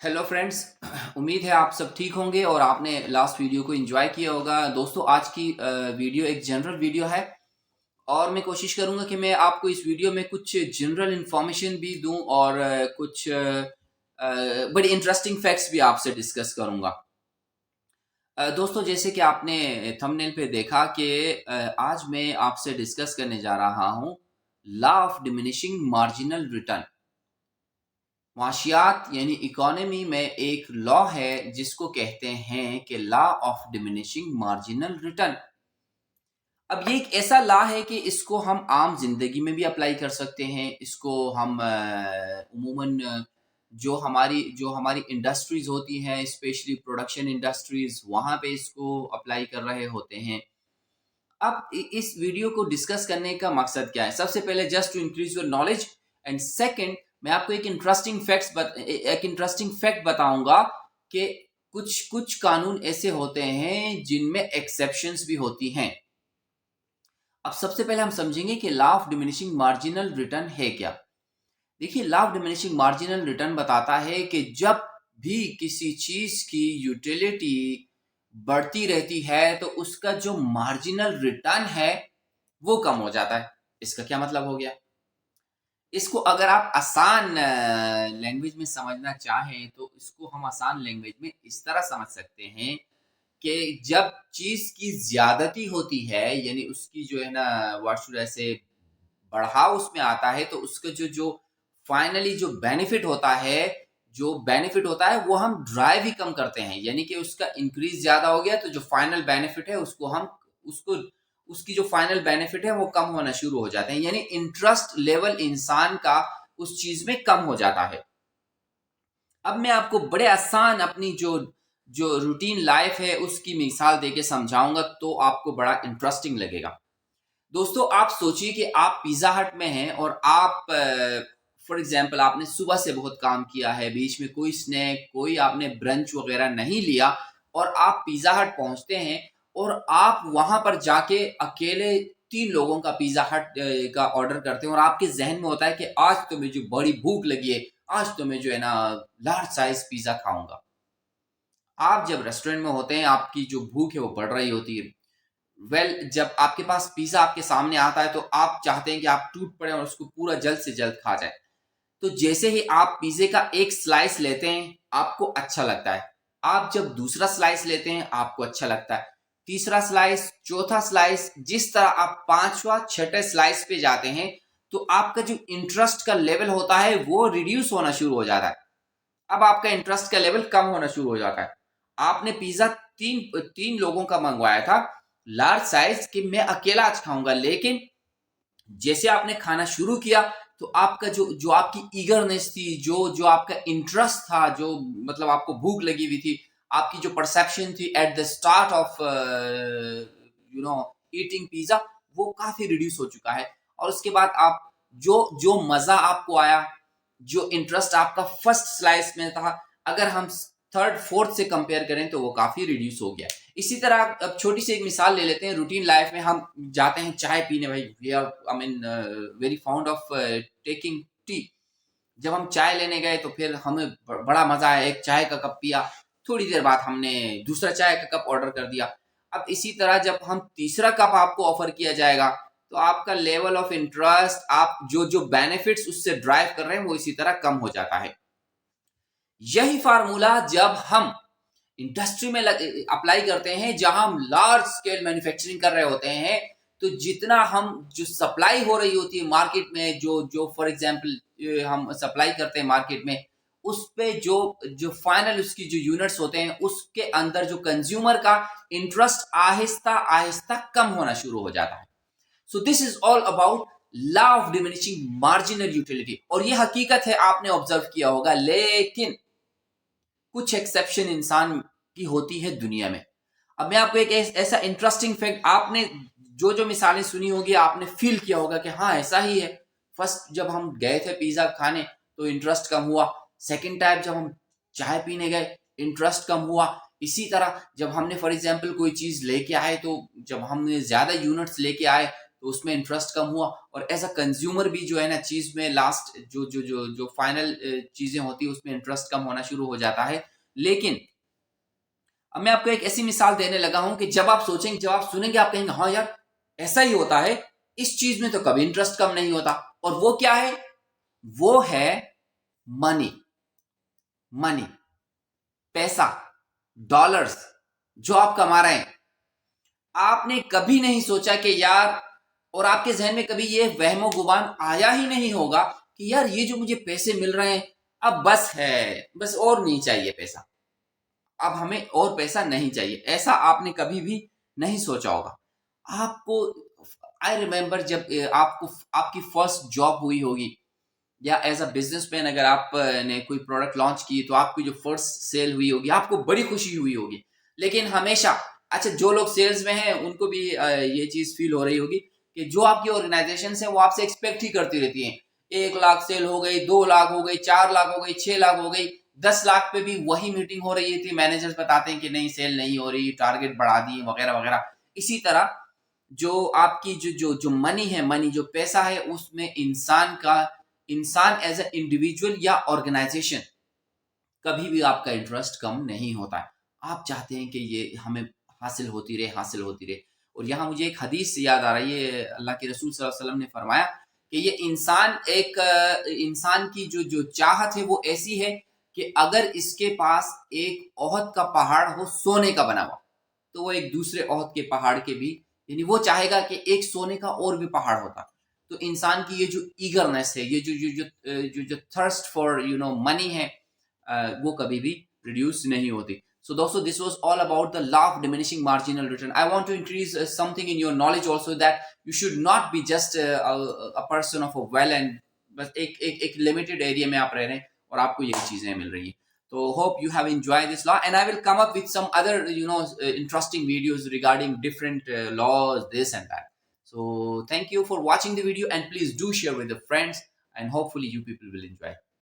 Hello friends. उम्मीद है आप सब ठीक होंगे और आपने लास्ट वीडियो को एंजॉय किया होगा। दोस्तों, आज की वीडियो एक जनरल वीडियो है और मैं कोशिश करूंगा कि मैं आपको इस वीडियो में कुछ जनरल इंफॉर्मेशन भी दूं और कुछ बड़ी इंटरेस्टिंग फैक्ट्स भी आपसे डिस्कस करूंगा। दोस्तों, जैसे कि आपने थंबनेल पे देखा कि आज मैं आपसे डिस्कस करने जा रहा हूं law of diminishing marginal return. माशियात यानी इकोनॉमी में एक लॉ है जिसको कहते हैं कि law of diminishing marginal return. अब ये एक ऐसा लॉ है कि इसको हम आम जिंदगी में भी अप्लाई कर सकते हैं। इसको हम उमूमन जो हमारी इंडस्ट्रीज होती हैं, स्पेशली प्रोडक्शन इंडस्ट्रीज, वहां पे इसको अप्लाई कर रहे होते हैं। अब इस वीडियो को डिस्कस करने का मकसद क्या है? सबसे पहले just to increase your knowledge, and second मैं आपको एक इंटरेस्टिंग फैक्ट बताऊंगा कि कुछ कुछ कानून ऐसे होते हैं जिनमें एक्सेप्शंस भी होती हैं। अब सबसे पहले हम समझेंगे कि law of diminishing marginal return है क्या। देखिए, law of diminishing marginal return बताता है कि जब भी किसी चीज की यूटिलिटी बढ़ती रहती है तो उसका जो मार्जिनल रिटर्न है वो कम हो जाता है। इसका क्या मतलब हो गया? इसको अगर आप आसान लैंग्वेज में समझना चाहें तो इसको हम आसान लैंग्वेज में इस तरह समझ सकते हैं कि जब चीज की ज्यादती होती है, यानी उसकी जो है ना, व्हाट शुड आई से, बढ़ाव उसमें आता है, तो उसका जो जो फाइनली जो बेनिफिट होता है वो हम ड्राइव ही कम करते हैं। यानी कि उसका इंक्रीज ज्यादा हो गया तो जो फाइनल बेनिफिट है उसको उसकी जो फाइनल बेनिफिट है वो कम होना शुरू हो जाते हैं। यानी इंटरेस्ट लेवल इंसान का उस चीज में कम हो जाता है। अब मैं आपको बड़े आसान अपनी जो जो रूटीन लाइफ है उसकी मिसाल देके समझाऊंगा तो आपको बड़ा इंटरेस्टिंग लगेगा। दोस्तों, आप सोचिए कि आप पिज्जा हट में हैं और आप फॉर एग्जाम्पल आपने सुबह से बहुत काम किया है, बीच में कोई स्नैक, कोई आपने ब्रंच वगैरह नहीं लिया और आप पिज्जा हट पहुंचते हैं और आप वहां पर जाके अकेले 3 लोगों का पिज्जा हट का ऑर्डर करते हैं और आपके जहन में होता है कि आज तो मुझे बड़ी भूख लगी है, आज तो मैं जो है ना लार्ज साइज पिज्जा खाऊंगा। आप जब रेस्टोरेंट में होते हैं, आपकी जो भूख है वो बढ़ रही होती है। जब आपके पास पिज्जा आपके सामने आता है तो आप चाहते हैं कि आप टूट पड़े और उसको पूरा जल्द से जल्द खा जाए। तो जैसे ही आप पिज्जे का एक स्लाइस लेते हैं आपको अच्छा लगता है। आप जब दूसरा स्लाइस लेते हैं आपको अच्छा लगता है, तीसरा स्लाइस, चौथा स्लाइस, जिस तरह आप पांचवा छठे स्लाइस पे जाते हैं तो आपका जो इंटरेस्ट का लेवल होता है वो रिड्यूस होना शुरू हो जाता है। अब आपका इंटरेस्ट का लेवल कम होना शुरू हो जाता है। आपने पिज्जा तीन तीन लोगों का मंगवाया था, लार्ज साइज, कि मैं अकेला आज खाऊंगा, लेकिन जैसे आपने खाना शुरू किया तो आपका जो जो आपकी ईगरनेस थी, जो जो आपका इंटरेस्ट था, जो मतलब आपको भूख लगी हुई थी, आपकी जो परसेप्शन थी at the start of eating pizza, वो काफी रिड्यूस हो चुका है। और उसके बाद आप जो जो मजा आपको आया, जो इंटरेस्ट आपका फर्स्ट स्लाइस में था, अगर हम थर्ड फोर्थ से कंपेयर करें तो वो काफी रिड्यूस हो गया। इसी तरह अब छोटी सी एक मिसाल ले लेते हैं। रूटीन लाइफ में हम जाते हैं चाय पीने, भाई we are I mean very fond of taking tea. जब हम चाय लेने गए तो फिर हमें बड़ा मजा आया, एक चाय का कप पिया, थोड़ी देर बाद हमने दूसरा चाय का कप ऑर्डर कर दिया। अब इसी तरह जब हम तीसरा कप आपको ऑफर किया जाएगा तो आपका लेवल ऑफ इंटरेस्ट, आप जो जो बेनिफिट्स उससे ड्राइव कर रहे हैं वो इसी तरह कम हो जाता है। यही फार्मूला जब हम इंडस्ट्री में अप्लाई करते हैं जहां हम लार्ज स्केल मैन्युफैक्चरिंग कर रहे होते हैं, तो जितना हम जो सप्लाई हो रही होती है मार्केट में, जो जो फॉर एग्जांपल हम सप्लाई करते हैं मार्केट में, उस पे जो जो फाइनल उसकी जो यूनिट्स होते हैं उसके अंदर जो कंज्यूमर का इंटरेस्ट आहिस्ता आहिस्ता कम होना शुरू हो जाता है। So this is all about law of diminishing marginal utility. और ये हकीकत है, आपने ऑब्जर्व किया होगा, लेकिन कुछ एक्सेप्शन इंसान की होती है दुनिया में। अब मैं आपको एक ऐसा इंटरेस्टिंग फैक्ट, आपने जो जो मिसालें सुनी होगी आपने फील किया होगा कि हाँ ऐसा ही है। फर्स्ट जब हम गए थे पिज्जा खाने तो इंटरेस्ट कम हुआ, सेकंड टाइम जब हम चाय पीने गए इंटरेस्ट कम हुआ, इसी तरह जब हमने फॉर एग्जांपल कोई चीज लेके आए तो जब हमने ज्यादा यूनिट्स लेके आए तो उसमें इंटरेस्ट कम हुआ, और एज अ कंज्यूमर भी जो है ना चीज में लास्ट जो फाइनल चीजें होती है उसमें इंटरेस्ट कम होना शुरू हो जाता है। लेकिन अब मैं आपको एक ऐसी मिसाल देने लगा हूं कि जब आप सोचेंगे, जब आप सुनेंगे, आप कहेंगे हाँ यार ऐसा ही होता है, इस चीज में तो कभी इंटरेस्ट कम नहीं होता। और वो क्या है? वो है मनी। मनी, पैसा, डॉलर्स जो आप कमा रहे हैं। आपने कभी नहीं सोचा कि यार, और आपके जहन में कभी ये वहमो गुमान आया ही नहीं होगा कि यार ये जो मुझे पैसे मिल रहे हैं अब बस है, बस और नहीं चाहिए पैसा, अब हमें और पैसा नहीं चाहिए, ऐसा आपने कभी भी नहीं सोचा होगा। आपको, आई रिमेम्बर जब आपको आपकी फर्स्ट जॉब हुई होगी, या एज अ बिजनेसमैन अगर आप ने कोई प्रोडक्ट लॉन्च की तो आपकी जो फर्स्ट सेल हुई होगी आपको बड़ी खुशी हुई होगी। लेकिन हमेशा, अच्छा जो लोग सेल्स में हैं उनको भी ये चीज फील हो रही होगी कि जो आपकी ऑर्गेनाइजेशन है वो आपसे एक्सपेक्ट ही करती रहती है। 1 लाख सेल हो गई, 2 लाख हो गई, 4 लाख हो गई, 6 लाख हो गई, 10 लाख पे भी वही मीटिंग हो रही थी, मैनेजर्स बताते हैं कि नहीं सेल नहीं हो रही, टारगेट बढ़ा दिए वगैरह वगैरह। इसी तरह जो आपकी जो जो जो मनी है, मनी जो पैसा है, उसमें इंसान एज ए इंडिविजुअल या ऑर्गेनाइजेशन कभी भी आपका इंटरेस्ट कम नहीं होता है। आप चाहते हैं कि ये हमें हासिल होती रहे, हासिल होती रहे। और यहाँ मुझे एक हदीस से याद आ रही है, अल्लाह के रसूल सल्लल्लाहु अलैहि वसल्लम ने फरमाया कि ये इंसान की जो जो चाहत है वो ऐसी है कि अगर इसके पास एक ओहद का पहाड़ हो सोने का बना हुआ, तो वो एक दूसरे ओहद के पहाड़ के भी, यानी वो चाहेगा कि एक सोने का और भी पहाड़ होता। तो इंसान की ये जो ईगरनेस है, ये जो थर्स्ट फॉर मनी है, वो कभी भी रिड्यूस नहीं होती। So दोस्तों, this was all about the law of diminishing marginal return. I want to introduce something in your knowledge also, that you should not be just a person of a well and बस एक limited area में आप रह रहे हैं और आपको यही चीजें मिल रही हैं। तो hope you have enjoyed this law, and I will come up with some other interesting videos regarding different laws, this and that. So thank you for watching the video, and please do share with the friends, and hopefully you people will enjoy.